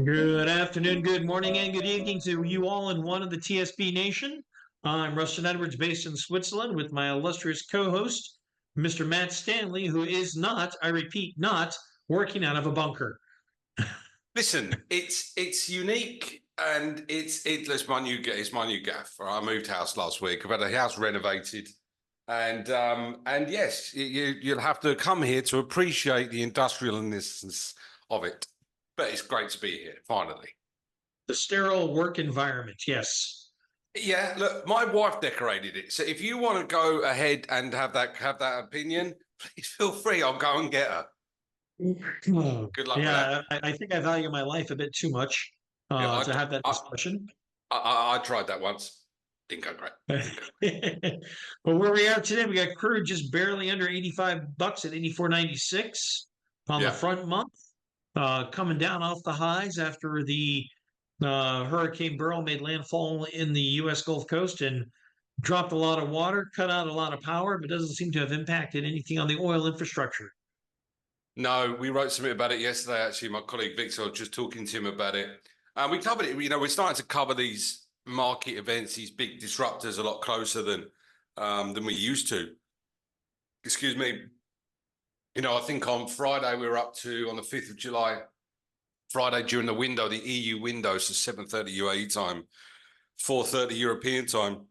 Good afternoon, good morning, and good evening to you all in one of the TSB Nation. I'm Rustin Edwards, based in Switzerland, with my illustrious co-host, Mr. Matt Stanley, who is not, I repeat, not working out of a bunker. Listen, it's unique, and it's my new gaff. I moved house last week. I've had a house renovated, and yes, you'll have to come here to appreciate the industrialness of it. But it's great to be here finally. The sterile work environment, yes. Yeah, look, my wife decorated it. So if you want to go ahead and have that opinion, please feel free. I'll go and get her. Good luck with Yeah, that. I think I value my life a bit too much Yeah, to have that discussion. I tried that once. Didn't go great. But where we are today, we got crude just barely under $85 at 84.96 on the front month, coming down off the highs after the Hurricane Beryl made landfall in the U.S. Gulf Coast and dropped a lot of water, cut out a lot of power, but doesn't seem to have impacted anything on the oil infrastructure. No, we wrote something about it yesterday. Actually, my colleague Victor, I was just talking to him about it. We covered it. You know, we're starting to cover these market events, these big disruptors, a lot closer than we used to. Excuse me. You know, I think on Friday we were up to, on the 5th of July, Friday during the window, the EU window, so 7:30 UAE time, 4:30 European time.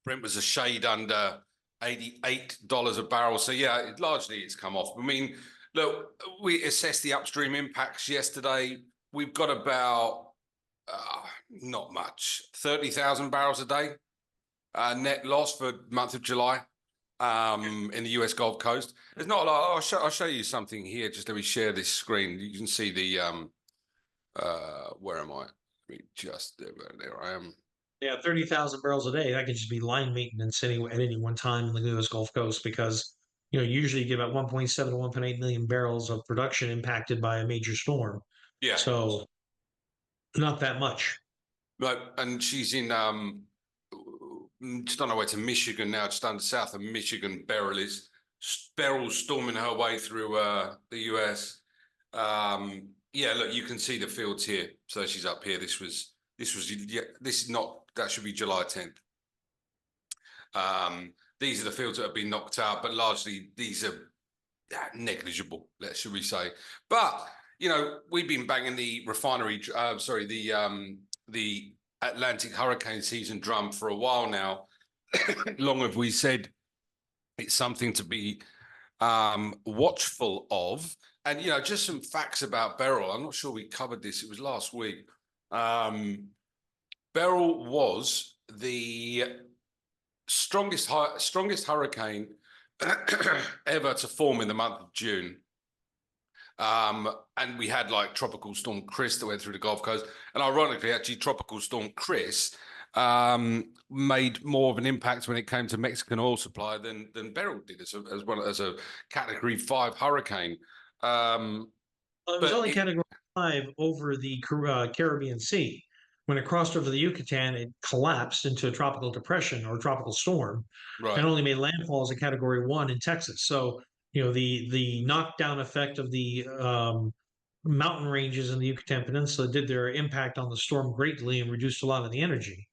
Brent was a shade under $88 a barrel. So yeah, largely it's come off. I mean, look, we assessed the upstream impacts yesterday. We've got about, not much, 30,000 barrels a day net loss for the month of July in the US Gulf Coast. There's not a lot. I'll show you something here. Just let me share this screen. You can see the, where am I? Let me just, there I am. Yeah, 30,000 barrels a day. That could just be line maintenance at any one time in the U.S. Gulf Coast because, usually you get about 1.7 to 1.8 million barrels of production impacted by a major storm. Yeah. So not that much. Right. And she's in, just on her way to Michigan now, just under south of Michigan. Beryl's storming her way through the US. Yeah, look, you can see the fields here. So she's up here. This is not, that should be July 10th. These are the fields that have been knocked out, but largely these are negligible, should we say. But, we've been banging the refinery, the Atlantic hurricane season drum for a while now. Long have we said it's something to be watchful of. And, just some facts about Beryl. I'm not sure we covered this. It was last week. Beryl was the strongest hurricane ever to form in the month of June. And we had like Tropical Storm Chris that went through the Gulf Coast. And ironically, actually, Tropical Storm Chris made more of an impact when it came to Mexican oil supply than Beryl did as a Category 5 hurricane. It was only Category 5 over the Caribbean Sea. When it crossed over the Yucatan, it collapsed into a tropical depression or tropical storm, and only made landfall as a Category 1 in Texas. So, the knockdown effect of the mountain ranges in the Yucatan Peninsula did their impact on the storm greatly and reduced a lot of the energy.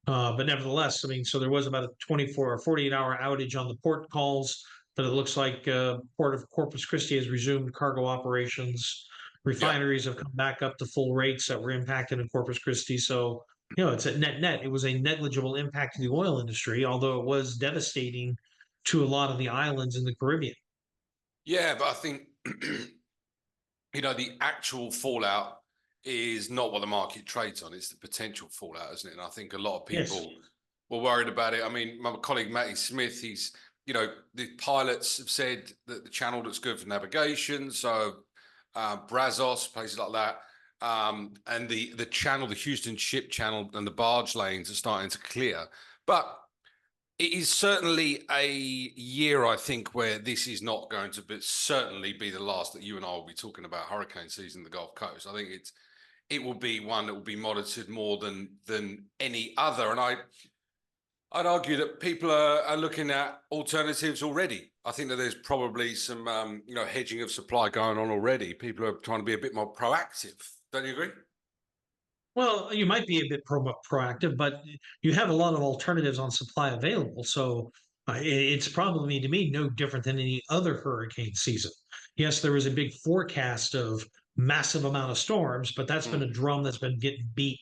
But nevertheless, I mean, so there was about a 24 or 48-hour outage on the port calls, but it looks like Port of Corpus Christi has resumed cargo operations. Refineries have come back up to full rates that were impacted in Corpus Christi. So, it's a net. It was a negligible impact to the oil industry, although it was devastating to a lot of the islands in the Caribbean. Yeah, but I think, the actual fallout is not what the market trades on. It's the potential fallout, isn't it? And I think a lot of people were worried about it. I mean, my colleague Matty Smith, the pilots have said that the channel looks good for navigation. So Brazos, places like that. And the channel, the Houston ship channel and the barge lanes are starting to clear. But it is certainly a year, I think, where this is not going to certainly be the last that you and I will be talking about hurricane season in the Gulf Coast. I think it will be one that will be monitored more than any other. And I'd argue that people are looking at alternatives already. I think that there's probably some hedging of supply going on already. People are trying to be a bit more proactive. Don't you agree? Well, you might be a bit proactive, but you have a lot of alternatives on supply available. So it's probably, to me, no different than any other hurricane season. Yes, there was a big forecast of massive amount of storms, but that's been a drum that's been getting beat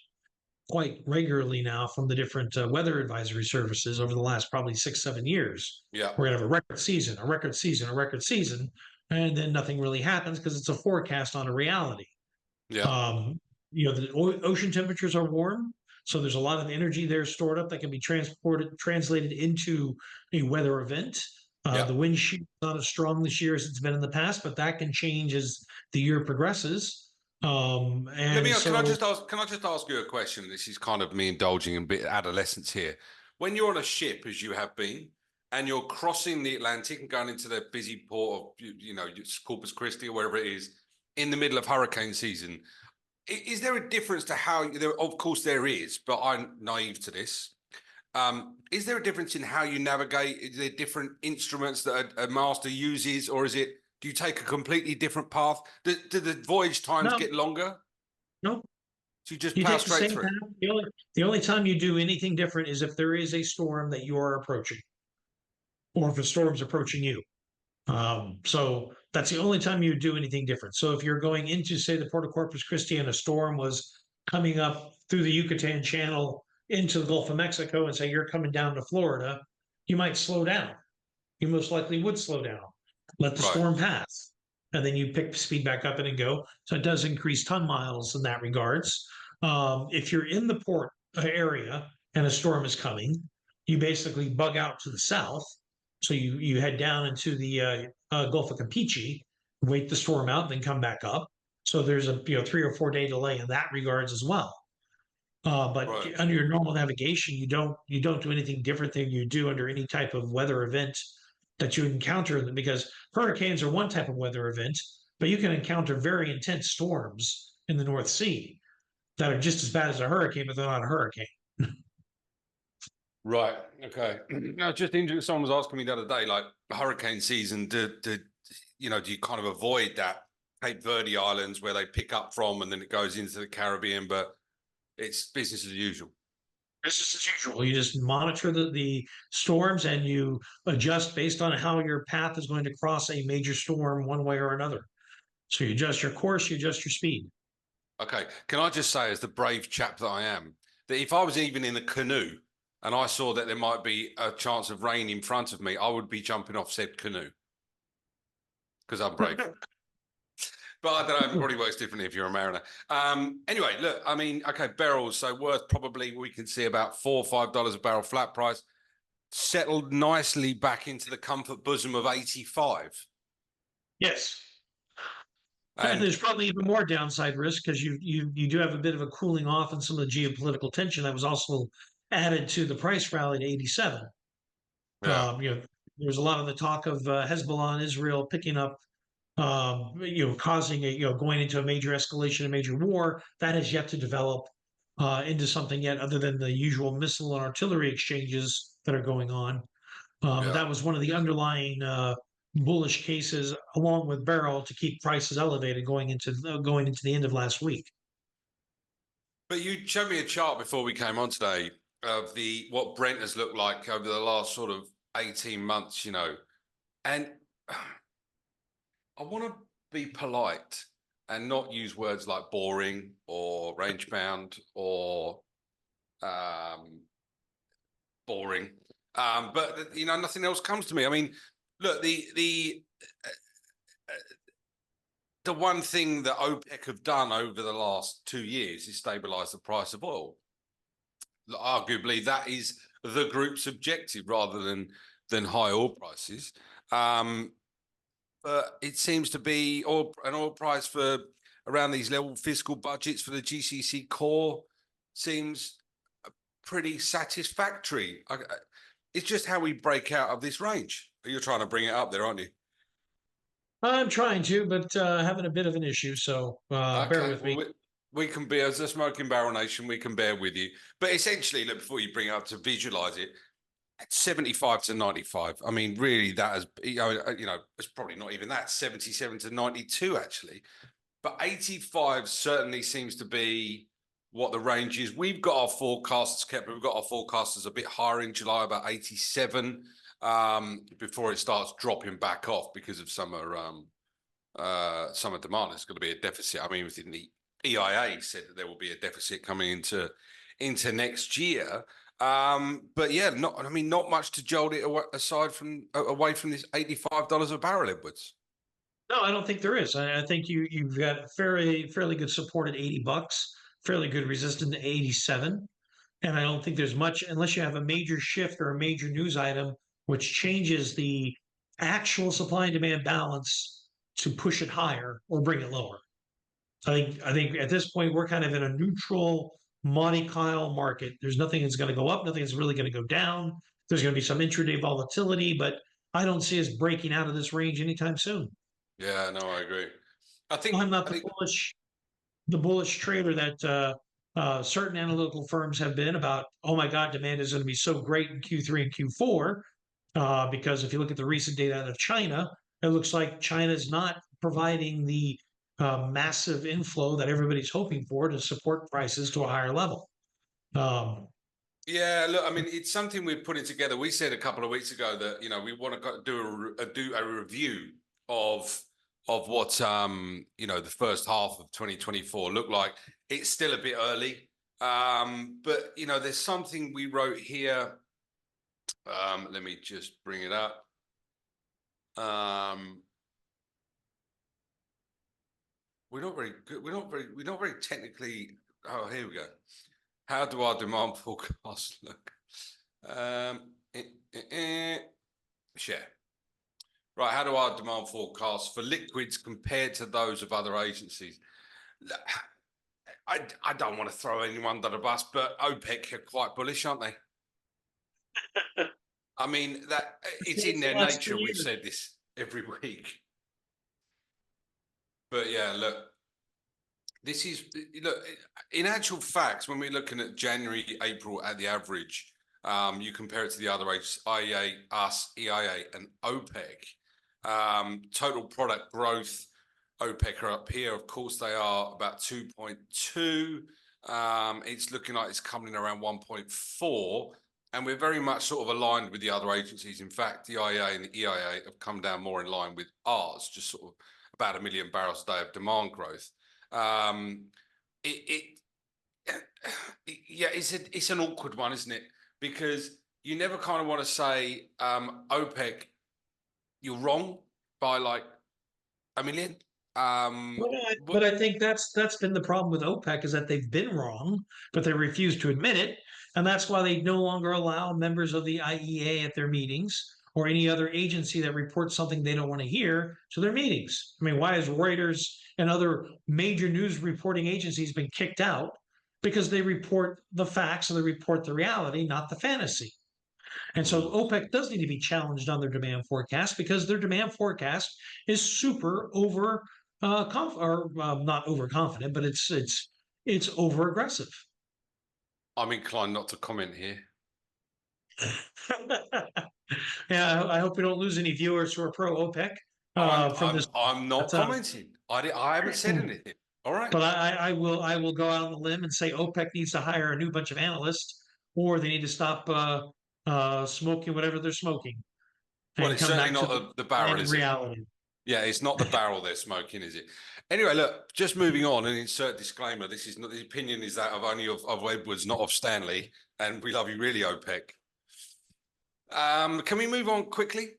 quite regularly now from the different weather advisory services over the last probably 6, 7 years. Yeah, We're going to have a record season, a record season, a record season, and then nothing really happens because it's a forecast on a reality. yeah, Um, the ocean temperatures are warm, so there's a lot of energy there stored up that can be translated into a weather event. yeah. The wind shear is not as strong this year as it's been in the past, but that can change as the year progresses. Let me. And Can I so just ask? Can I just ask you a question? This is kind of me indulging in a bit of adolescence here. When you're on a ship, as you have been, and you're crossing the Atlantic and going into the busy port of, Corpus Christi or wherever it is, in the middle of hurricane season, is there a difference to how? Of course, there is, but I'm naive to this. Is there a difference in how you navigate? Is there different instruments that a master uses, or do you take a completely different path? Do the voyage times no, get longer? no, So you just you plow take the straight same through. path. The only time you do anything different is if there is a storm that you are approaching, or if a storm's approaching you. So that's the only time you do anything different. So if you're going into, say, the Port of Corpus Christi and a storm was coming up through the Yucatan Channel into the Gulf of Mexico, and say you're coming down to Florida, you might slow down. You most likely would slow down, let the Right, storm pass, and then you pick speed back up and go. So it does increase ton miles in that regards. If you're in the port area and a storm is coming, you basically bug out to the south. So you head down into the Gulf of Campeche, wait the storm out, then come back up. So there's a 3 or 4 day delay in that regards as well. But right. under your normal navigation, you don't do anything different than you do under any type of weather event that you encounter. Because hurricanes are one type of weather event, but you can encounter very intense storms in the North Sea that are just as bad as a hurricane, but they're not a hurricane. Right. Okay. Now, just interesting. Someone was asking me the other day, like hurricane season, do you kind of avoid that Cape Verde Islands where they pick up from and then it goes into the Caribbean, but it's business as usual. Business as usual. You just monitor the storms and you adjust based on how your path is going to cross a major storm one way or another. So you adjust your course, you adjust your speed. Okay. Can I just say, as the brave chap that I am, that if I was even in a canoe and I saw that there might be a chance of rain in front of me, I would be jumping off said canoe because I'm brave. But I don't know, it probably works differently if you're a mariner. Anyway, look, I mean, okay, barrels, so worth probably, we can see about $4 or $5 a barrel flat price, settled nicely back into the comfort bosom of 85. Yes. And And there's probably even more downside risk because you do have a bit of a cooling off in some of the geopolitical tension that was also added to the price rally to 87. yeah, There's a lot of the talk of Hezbollah and Israel picking up, causing going into a major escalation, a major war that has yet to develop into something yet other than the usual missile and artillery exchanges that are going on. yeah. That was one of the underlying bullish cases, along with Beryl, to keep prices elevated going into the end of last week. But you showed me a chart before we came on today of what Brent has looked like over the last sort of 18 months, and I want to be polite and not use words like boring or range bound or boring. But nothing else comes to me. I mean, look, the one thing that OPEC have done over the last 2 years is stabilize the price of oil. Arguably, that is the group's objective rather than high oil prices. But it seems to be an oil price for around these level fiscal budgets for the GCC core seems pretty satisfactory. It's just how we break out of this range. You're trying to bring it up there, aren't you? I'm trying to, but having a bit of an issue, so bear Okay, with me. well, we can be, as a smoking barrel nation, we can bear with you. But essentially, look, before you bring it up to visualize it, at 75 to 95. I mean, really, that is, it's probably not even that, 77 to 92, actually. But 85 certainly seems to be what the range is. We've got our forecasts kept. We've got our forecasters a bit higher in July, about 87, before it starts dropping back off because of summer demand. There's going to be a deficit. I mean, within the EIA said that there will be a deficit coming into next year. But yeah, not much to jolt it away from this $85 a barrel, Edwards. No, I don't think there is. I think you've got fairly good support at $80, fairly good resistance to 87. And I don't think there's much unless you have a major shift or a major news item which changes the actual supply and demand balance to push it higher or bring it lower. I think at this point we're kind of in a neutral Monte Carlo market. There's nothing that's going to go up, nothing that's really going to go down. There's going to be some intraday volatility, but I don't see us breaking out of this range anytime soon. Yeah, no, I agree. I'm not the bullish trader that certain analytical firms have been about, oh my God, demand is going to be so great in Q3 and Q4. Because if you look at the recent data out of China, it looks like China is not providing the massive inflow that everybody's hoping for to support prices to a higher level. Yeah, look, I mean, it's something we're putting together. We said a couple of weeks ago that we want to do a review of what the first half of 2024 looked like. It's still a bit early, but there's something we wrote here. Let me just bring it up. We're not very good. We're not very technically. Oh, here we go. How do our demand forecasts look? Share. Right, how do our demand forecasts for liquids compared to those of other agencies? I don't want to throw anyone under the bus, but OPEC are quite bullish, aren't they? I mean, that it's in their nature. We've said this every week. But yeah, look, in actual facts, when we're looking at January, April at the average, you compare it to the other agencies, IEA, us, EIA, and OPEC. Total product growth, OPEC are up here. Of course, they are about 2.2. It's looking like it's coming in around 1.4. And we're very much sort of aligned with the other agencies. In fact, the IEA and the EIA have come down more in line with ours, just sort of about 1 million barrels a day of demand growth. It's an awkward one, isn't it? Because you never kind of want to say, OPEC, you're wrong by like 1 million. But I think that's been the problem with OPEC is that they've been wrong, but they refuse to admit it. And that's why they no longer allow members of the IEA at their meetings or any other agency that reports something they don't want to hear to their meetings. I mean, why has Reuters and other major news reporting agencies been kicked out? Because they report the facts and they report the reality, not the fantasy. And so OPEC does need to be challenged on their demand forecast because their demand forecast is super not overconfident, but it's over aggressive. I'm inclined not to comment here. Yeah, I hope we don't lose any viewers who are pro OPEC from this. I'm not commenting. I haven't said anything. All right. But I will go out on the limb and say OPEC needs to hire a new bunch of analysts, or they need to stop smoking whatever they're smoking. Well, it's certainly not the barrel, is reality. Yeah, it's not the barrel they're smoking, is it? Anyway, look, just moving on and insert disclaimer. This is not the opinion is that of only of Edwards, not of Stanley. And we love you really, OPEC. Can we move on quickly?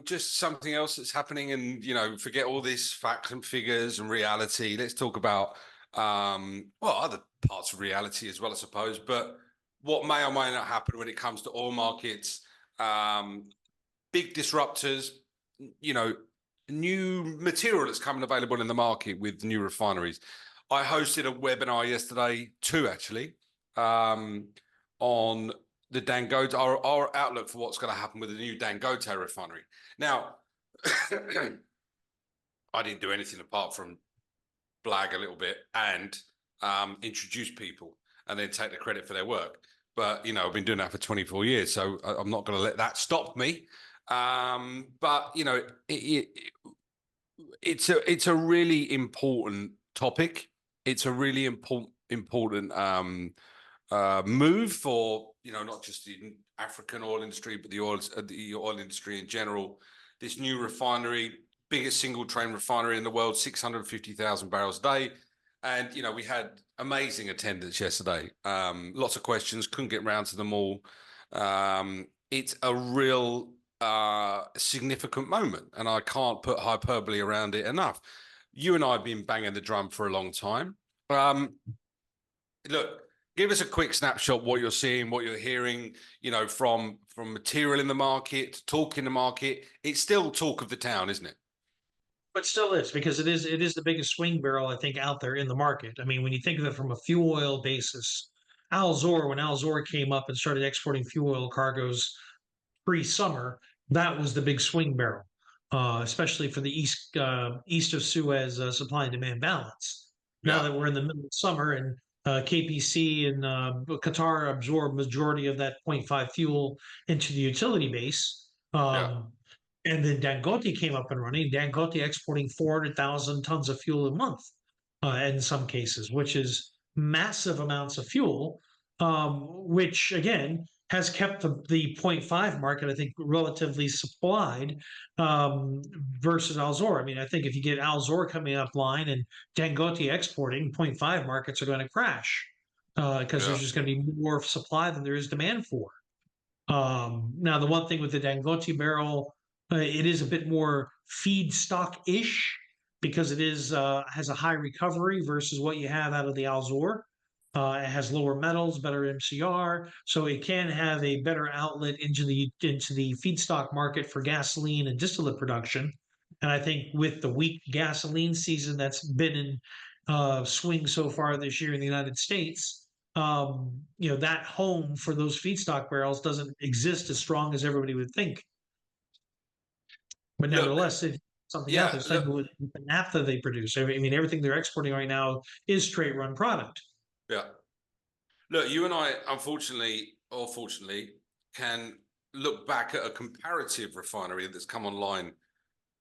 Just something else that's happening and, forget all this facts and figures and reality. Let's talk about, other parts of reality as well, I suppose, but what may or may not happen when it comes to oil markets, big disruptors, new material that's coming available in the market with new refineries. I hosted a webinar yesterday, two actually, on the Dangote, our outlook for what's going to happen with the new Dangote Refinery. Now, I didn't do anything apart from blag a little bit and introduce people and then take the credit for their work. But, I've been doing that for 24 years, so I'm not going to let that stop me. But, it's a really important topic. It's a really important important move for, not just the African oil industry, but the oil industry in general. This new refinery, biggest single train refinery in the world, 650,000 barrels a day. And, we had amazing attendance yesterday. Lots of questions, couldn't get round to them all. It's a real significant moment, and I can't put hyperbole around it enough. You and I have been banging the drum for a long time. Look, give us a quick snapshot, what you're seeing, what you're hearing, from material in the market, talk in the market. It's still talk of the town, isn't it? But still is, because it is the biggest swing barrel, I think, out there in the market. I mean, when you think of it from a fuel oil basis, when Al Zor came up and started exporting fuel oil cargoes pre-summer, that was the big swing barrel, especially for the east of Suez supply and demand balance. Now that we're in the middle of summer and KPC and Qatar absorb majority of that 0.5 fuel into the utility base. And then Dangote came up and running. Dangote exporting 400,000 tons of fuel a month in some cases, which is massive amounts of fuel, which again has kept the 0.5 market, I think, relatively supplied versus Al Zor. I mean, I think if you get Al Zor coming up line and Dangote exporting, 0.5 markets are going to crash because there's just going to be more supply than there is demand for. Now, the one thing with the Dangote barrel, it is a bit more feedstock-ish because it is has a high recovery versus what you have out of the Al Zor. It has lower metals, better MCR, so it can have a better outlet into the feedstock market for gasoline and distillate production. And I think with the weak gasoline season that's been in swing so far this year in the United States, that home for those feedstock barrels doesn't exist as strong as everybody would think. But nevertheless, it's something out there. Same with the naphtha they produce. I mean, everything they're exporting right now is straight run product. Yeah. Look, you and I, unfortunately or fortunately, can look back at a comparative refinery that's come online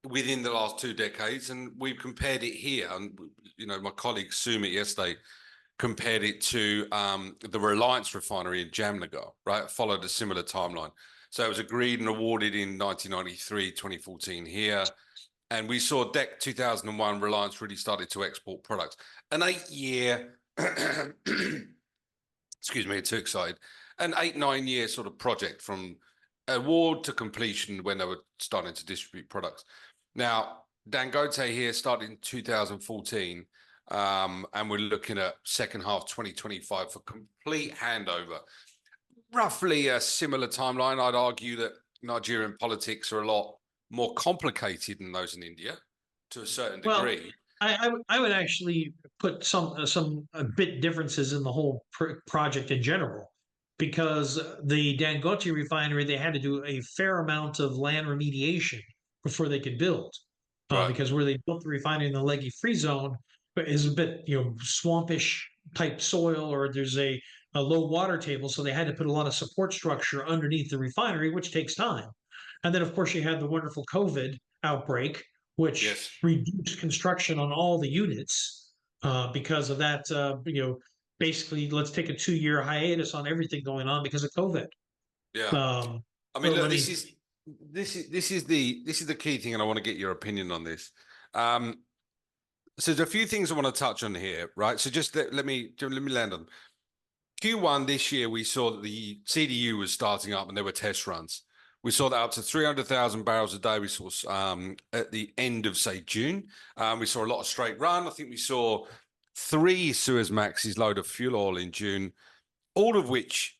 within the last 2 decades, and we've compared it here. And my colleague Sumit yesterday compared it to the Reliance refinery in Jamnagar, right? Followed a similar timeline. So it was agreed and awarded in 1993, 2014 here. And we saw DEC 2001, Reliance really started to export products. An 8-year, excuse me, too excited, an 8-9 year sort of project from award to completion when they were starting to distribute products. Now, Dangote here started in 2014, and we're looking at second half 2025 for complete handover. Roughly a similar timeline. I'd argue that Nigerian politics are a lot more complicated than those in India to a certain degree. I would actually put some a bit differences in the whole project in general, because the Dangote refinery, they had to do a fair amount of land remediation before they could build, because where they built the refinery in the Leggy Free Zone is a bit swampish type soil, or there's a low water table, so they had to put a lot of support structure underneath the refinery, which takes time. And then, of course, you had the wonderful COVID outbreak, which reduced construction on all the units because of that. Basically, let's take a 2-year hiatus on everything going on because of COVID. I mean, look, this is the key thing, and I want to get your opinion on this. So there's a few things I want to touch on here, right? So just let me land on them. Q1 this year, we saw that the CDU was starting up and there were test runs. We saw that up to 300,000 barrels a day. We saw at the end of, say, June. We saw a lot of straight run. I think we saw 3 Suezmaxes load of fuel oil in June, all of which,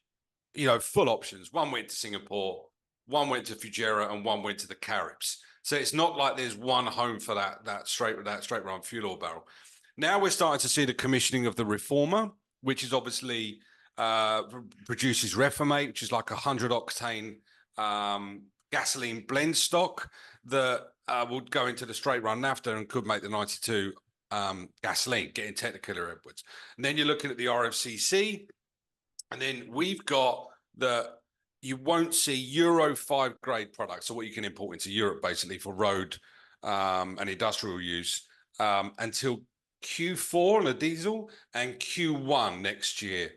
full options. One went to Singapore, one went to Fujairah, and one went to the Caribs. So it's not like there's one home for that straight run fuel oil barrel. Now we're starting to see the commissioning of the reformer, which is obviously produces Reformate, which is like 100 octane gasoline blend stock that would go into the straight run naphtha and could make the 92 gasoline, getting technical upwards. And then you're looking at the RFCC, and then we've got you won't see Euro 5 grade products, so what you can import into Europe basically for road and industrial use until Q4 on the diesel and Q1 next year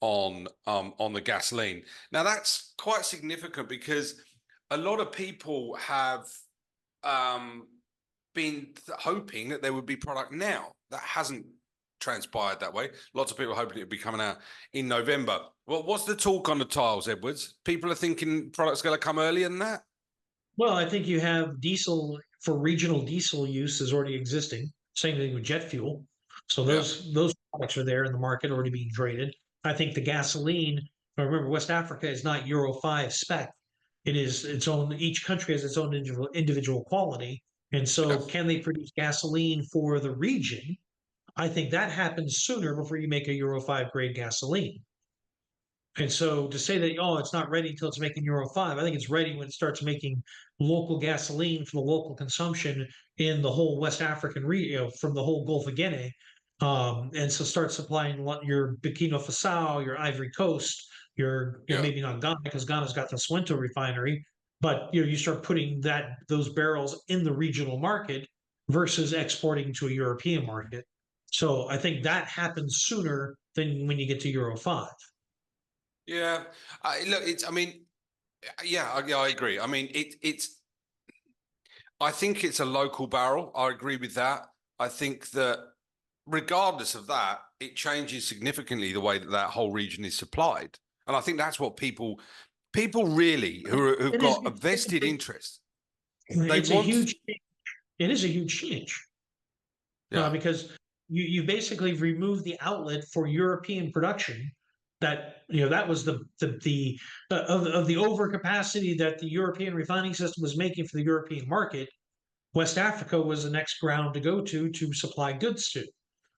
on the gasoline. Now that's quite significant because a lot of people have been hoping that there would be product now. That hasn't transpired that way. Lots of people are hoping it would be coming out in November. Well, what's the talk on the tiles, Edwards? People are thinking product's going to come earlier than that? Well, I think you have diesel for regional diesel use is already existing. Same thing with jet fuel. So Yeah, those products are there in the market already being traded. I think the gasoline, remember West Africa is not Euro 5 spec. It is its own, each country has its own individual quality. And yeah, so can they produce gasoline for the region? I think that happens sooner before you make a Euro 5 grade gasoline. And so to say that, oh, it's not ready until it's making Euro 5, I think it's ready when it starts making local gasoline for the local consumption in the whole West African region, from the whole Gulf of Guinea. And so start supplying your Burkina Faso, your Ivory Coast, yeah. maybe not Ghana because Ghana's got the Swinto refinery, but you start putting those barrels in the regional market versus exporting to a European market. So I think that happens sooner than when you get to Euro 5. Yeah, look, I mean, yeah, I agree. I mean, I think it's a local barrel. I agree with that. I think that regardless of that, it changes significantly the way that that whole region is supplied. And I think that's what people really who've It is. got a vested interest. They It's a want, huge. It is a huge change yeah, because you basically remove the outlet for European production. That was of the overcapacity that the European refining system was making for the European market. West Africa was the next ground to go to supply goods to.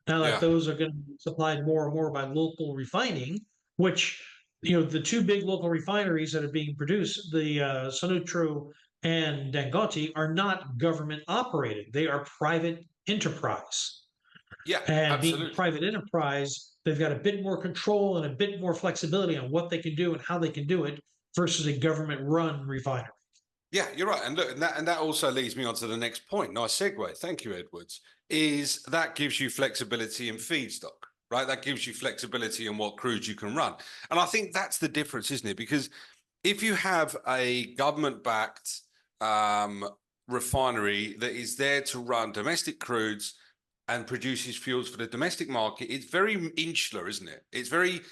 Now that yeah, those are going to be supplied more and more by local refining, which the two big local refineries that are being produced, the Sonutro and Dangote, are not government operated. They are private enterprise. yeah, And being absolutely. private enterprise, they've got a bit more control and a bit more flexibility on what they can do and how they can do it versus a government run refinery. Yeah, you're right. And look, and that also leads me on to the next point. Nice segue. Thank you, Edwards. Is that gives you flexibility in feedstock, right? That gives you flexibility in what crude you can run. And I think that's the difference, isn't it? Because if you have a government-backed refinery that is there to run domestic crudes and produces fuels for the domestic market, it's very insular, isn't it? It's very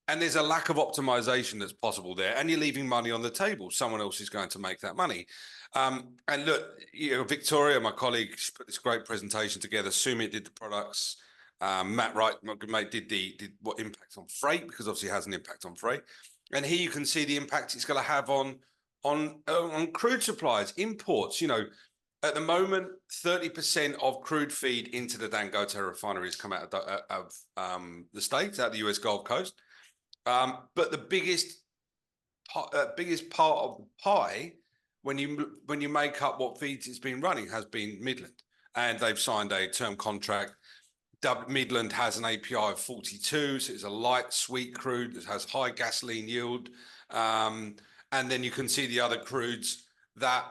and there's a lack of optimization that's possible there, and you're leaving money on the table. Someone else is going to make that money. And look, Victoria, my colleague, she put this great presentation together. Sumit did the products. Matt Wright, my good mate, did what impact on freight, because obviously it has an impact on freight. And here you can see the impact it's going to have on crude supplies, imports. At the moment, 30% of crude feed into the Dangote Refinery has come out of the States, out of the US Gulf Coast. But the biggest part of the pie, when you make up what feeds it's been running, has been Midland, and they've signed a term contract. Midland has an API of 42, so it's a light sweet crude that has high gasoline yield, and then you can see the other crudes that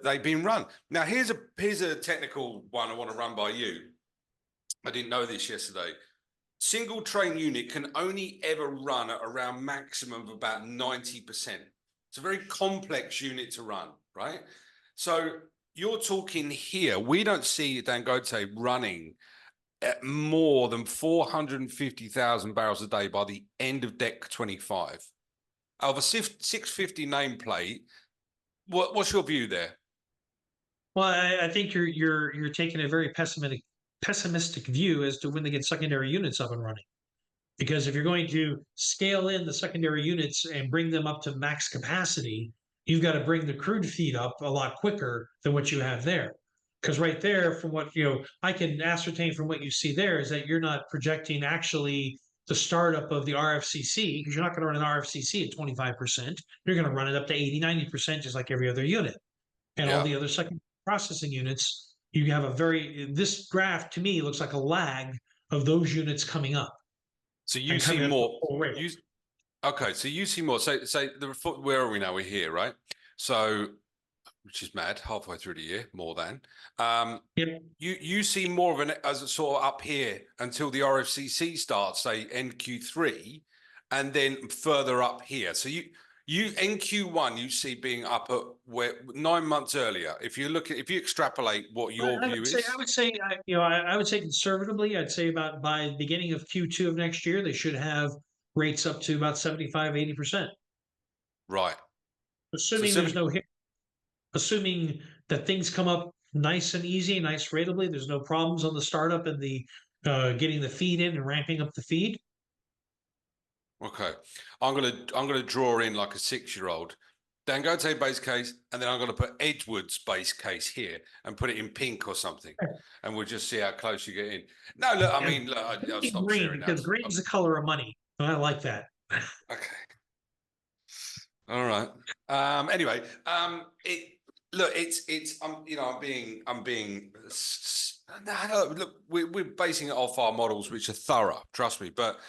they've been run. Now here's a technical one I want to run by you. I didn't know this yesterday. Single train unit can only ever run at around maximum of about 90%. It's a very complex unit to run, right? So you're talking here, we don't see Dangote running at more than 450,000 barrels a day by the end of Dec 25. Out of a 650 nameplate, what's your view there? Well, I think you're taking a very pessimistic view as to when they get secondary units up and running. Because if you're going to scale in the secondary units and bring them up to max capacity, you've got to bring the crude feed up a lot quicker than what you have there. Because right there, from what I can ascertain from what you see there, is that you're not projecting actually the startup of the RFCC, because you're not going to run an RFCC at 25%. You're going to run it up to 80, 90%, just like every other unit. And all Yeah. the other second processing units, you have this graph to me looks like a lag of those units coming up. So you And see coming up more. full rate. Okay, so you see more. So where are we now? We're here, right? So which is mad, halfway through the year, more than. Yep. You see more of an as a sort of up here until the RFCC starts, say NQ3, and then further up here. So you NQ1 you see being up at where 9 months earlier. If you extrapolate what your view is, I would say conservatively, I'd say about by the beginning of Q2 of next year, they should have rates up to about 75, 80%. right? So Assuming there's no hit, assuming that things come up nice and easy, nice ratably, there's no problems on the startup and the getting the feed in and ramping up the feed. Okay, I'm gonna draw in like a 6-year-old. Dangote base case, and then I'm going to put Edwards base case here and put it in pink or something, and we'll just see how close you get in. No, look, I mean, look, I'll stop Green, sharing that. because green is the color of money. I like that. Okay, all right. Anyway, I'm being. No, look, we're basing it off our models, which are thorough. Trust me, but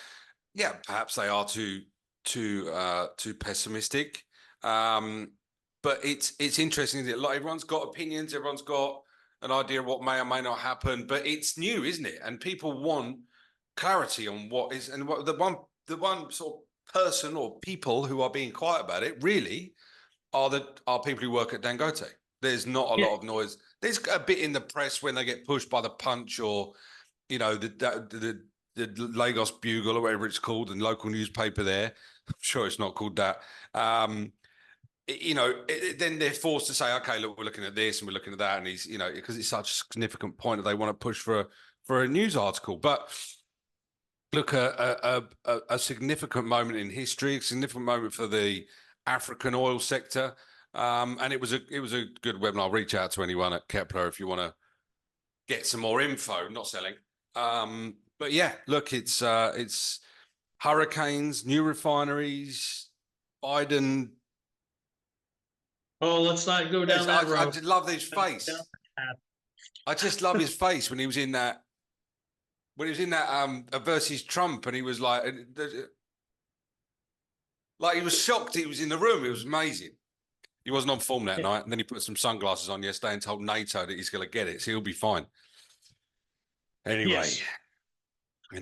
yeah, perhaps they are too pessimistic. But it's interesting that like everyone's got opinions, everyone's got an idea of what may or may not happen, but it's new, isn't it? And people want clarity on what is and what the one sort of person or people who are being quiet about it really are people who work at Dangote. There's not a lot of noise. There's a bit in the press when they get pushed by the Punch or the Lagos Bugle or whatever it's called, and local newspaper there. I'm sure it's not called that. Then they're forced to say, okay, look, we're looking at this and we're looking at that, and he's, because it's such a significant point that they want to push for a news article. But look, a significant moment in history, a significant moment for the African oil sector, and it was a good webinar. I'll reach out to anyone at Kepler if you want to get some more info. Not selling, but yeah, look, it's hurricanes, new refineries, Biden. Oh, let's not go down that road. I just love his face. I just love his face when he was in that. Versus Trump, and he was like he was shocked he was in the room. It was amazing. He wasn't on form that night, and then he put some sunglasses on yesterday and told NATO that he's going to get it, so he'll be fine. Anyway. Yes.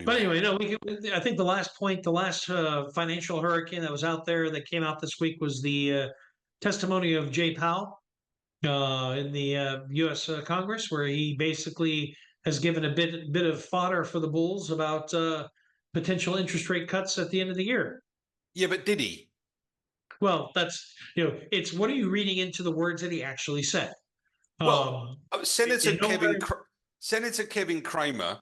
But anyway, no, I think the last financial hurricane that was out there that came out this week was the testimony of Jay Powell in the U.S. Congress, where he basically has given a bit of fodder for the bulls about potential interest rate cuts at the end of the year. Yeah, but did he? Well, that's it's what are you reading into the words that he actually said? Well, Senator Kevin Cramer,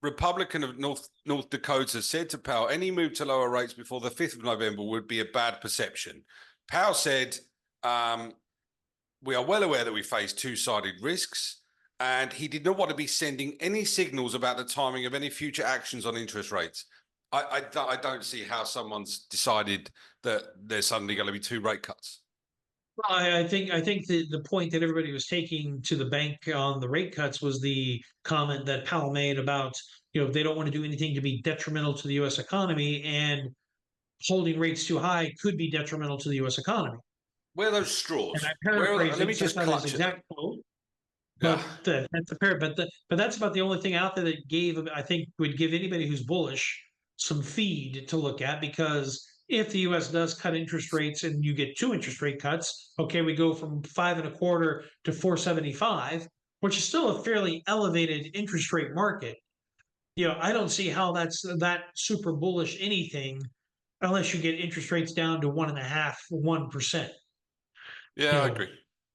Republican of North Dakota, said to Powell, any move to lower rates before the 5th of November would be a bad perception. Powell said, we are well aware that we face two-sided risks, and he did not want to be sending any signals about the timing of any future actions on interest rates. I don't see how someone's decided that there's suddenly going to be 2 rate cuts. Well, I think the point that everybody was taking to the bank on the rate cuts was the comment that Powell made about they don't want to do anything to be detrimental to the U.S. economy, and holding raits too high could be detrimental to the U.S. economy. Where are those straws? And I paraphrase let me just clutch it. Exact quote. Yeah. But that's a pair. But that's about the only thing out there that I think would give anybody who's bullish some feed to look at, because if the U.S. does cut interest rates and you get 2 interest rate cuts, okay, we go from 5.25 to 4.75, which is still a fairly elevated interest rate market. I don't see how that's that super bullish anything unless you get interest rates down to 1.5%, 1%. Yeah, I agree.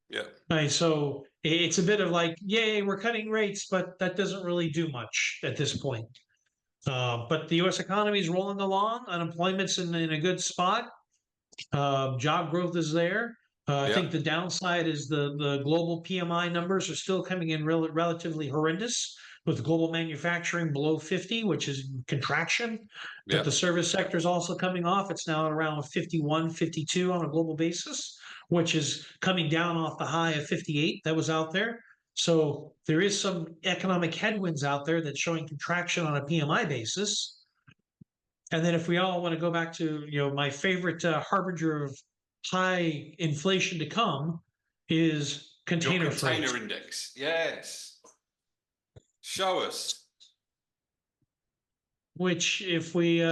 Yeah. Right, so it's a bit of like, yay, we're cutting rates, but that doesn't really do much at this point. But the U.S. economy is rolling along. Unemployment's in a good spot. Job growth is there. I think the downside is the global PMI numbers are still coming in relatively horrendous, with global manufacturing below 50, which is contraction. But the service sector is also coming off. It's now around 51, 52 on a global basis, which is coming down off the high of 58 that was out there. So there is some economic headwinds out there that's showing contraction on a PMI basis. And then if we all want to go back to my favorite harbinger of high inflation to come, is container freight. Container index. Yes. Show us. Which, if we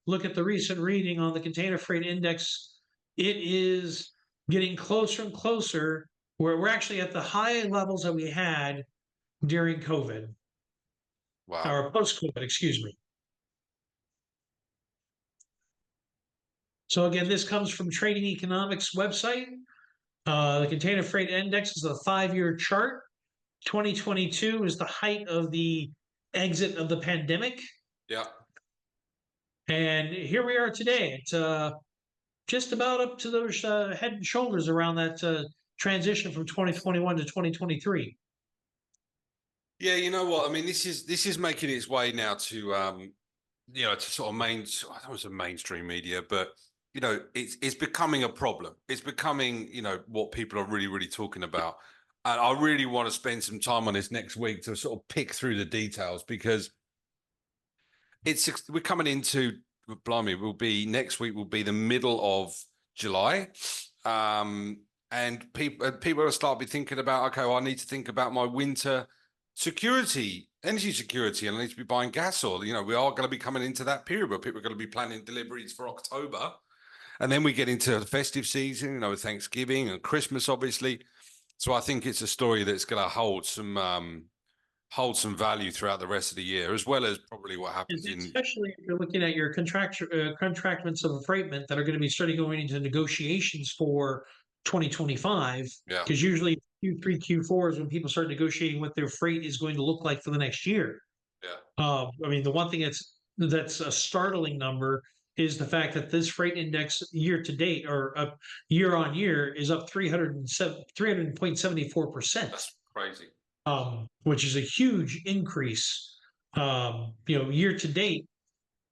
look at the recent reading on the container freight index, it is getting closer and closer, where we're actually at the high levels that we had during COVID. Wow. Or post-COVID, excuse me. So again, this comes from Trading Economics website. The container freight index is a 5-year chart. 2022 is the height of the exit of the pandemic. Yeah. And here we are today. It's just about up to those head and shoulders around that transition from 2021 to 2023. Yeah, you know what? I mean, this is making its way now to to sort of I don't want to say mainstream media, but it's becoming a problem. It's becoming, what people are really, really talking about. And I really want to spend some time on this next week to sort of pick through the details, because we're coming into, blimey, next week will be the middle of July. And people will start be thinking about, okay, well, I need to think about my winter energy security, and I need to be buying gas oil. We are going to be coming into that period where people are going to be planning deliveries for October. And then we get into the festive season, Thanksgiving and Christmas, obviously. So I think it's a story that's going to hold some value throughout the rest of the year, as well as probably what happens especially if you're looking at your contractments of affreightment that are going to be starting going into negotiations for 2025. Yeah. Because usually Q3, Q4 is when people start negotiating what their freight is going to look like for the next year. Yeah. I mean, the one thing that's a startling number is the fact that this freight index year to date, or year on year, is up 300.74%. That's crazy. Which is a huge increase. Year to date,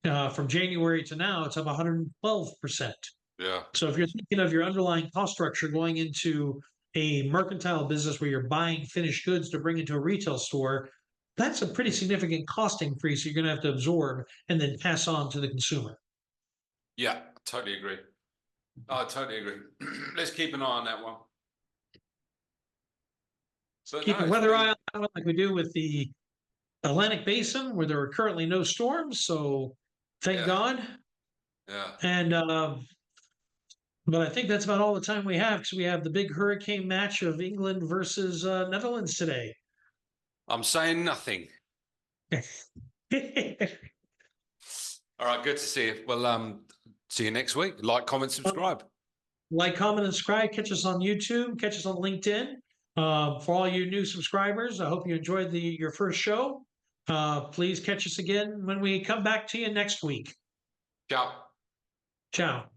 from January to now, it's up 112%. Yeah. So if you're thinking of your underlying cost structure going into a mercantile business where you're buying finished goods to bring into a retail store, that's a pretty significant cost increase you're going to have to absorb and then pass on to the consumer. Yeah, totally agree. I totally agree. Let's keep an eye on that one. So keep a weather eye on that one, like we do with the Atlantic Basin, where there are currently no storms. So thank God. Yeah. And but I think that's about all the time we have, because we have the big hurricane match of England versus Netherlands today. I'm saying nothing. All right, good to see you. Well, see you next week. Like, comment, subscribe. Like, comment, and subscribe. Catch us on YouTube. Catch us on LinkedIn. For all you new subscribers, I hope you enjoyed your first show. Please catch us again when we come back to you next week. Ciao. Ciao.